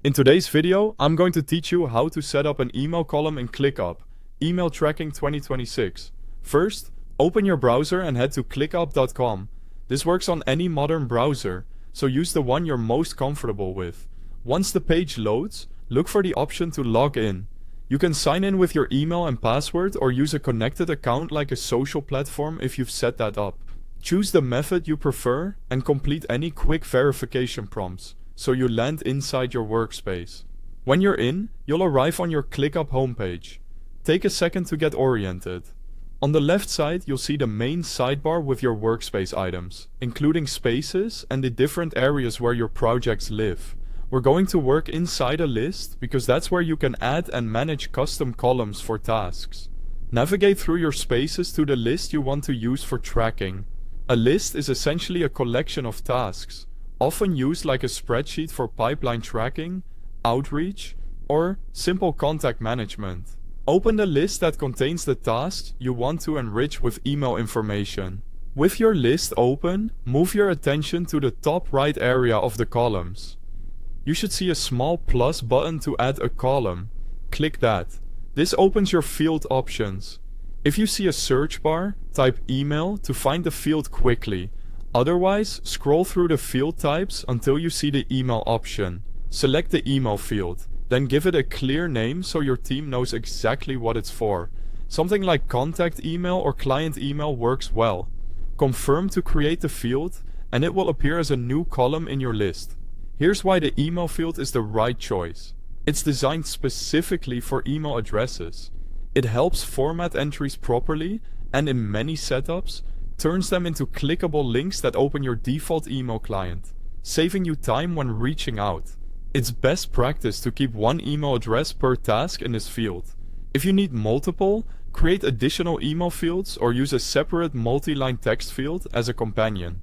In today's video, I'm going to teach you how to set up an email column in ClickUp, Email Tracking 2026. First, open your browser and head to clickup.com. This works on any modern browser, so use the one you're most comfortable with. Once the page loads, look for the option to log in. You can sign in with your email and password or use a connected account like a social platform if you've set that up. Choose the method you prefer and complete any quick verification prompts, so you land inside your workspace. When you're in, you'll arrive on your ClickUp homepage. Take a second to get oriented. On the left side, you'll see the main sidebar with your workspace items, including spaces and the different areas where your projects live. We're going to work inside a list because that's where you can add and manage custom columns for tasks. Navigate through your spaces to the list you want to use for tracking. A list is essentially a collection of tasks, often used like a spreadsheet for pipeline tracking, outreach, or simple contact management. Open the list that contains the tasks you want to enrich with email information. With your list open, move your attention to the top right area of the columns. You should see a small plus button to add a column. Click that. This opens your field options. If you see a search bar, type email to find the field quickly. Otherwise, scroll through the field types until you see the email option. Select the email field, then give it a clear name so your team knows exactly what it's for. Something like contact email or client email works well. Confirm to create the field, and it will appear as a new column in your list. Here's why the email field is the right choice. It's designed specifically for email addresses. It helps format entries properly, and in many setups, turns them into clickable links that open your default email client, saving you time when reaching out. It's best practice to keep one email address per task in this field. If you need multiple, create additional email fields or use a separate multi-line text field as a companion.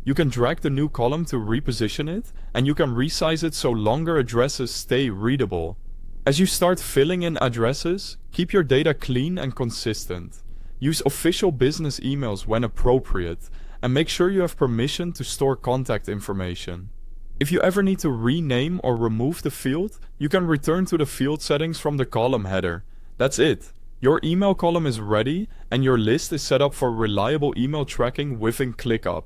You can drag the new column to reposition it, and you can resize it so longer addresses stay readable. As you start filling in addresses, keep your data clean and consistent. Use official business emails when appropriate, and make sure you have permission to store contact information. If you ever need to rename or remove the field, you can return to the field settings from the column header. That's it. Your email column is ready, and your list is set up for reliable email tracking within ClickUp.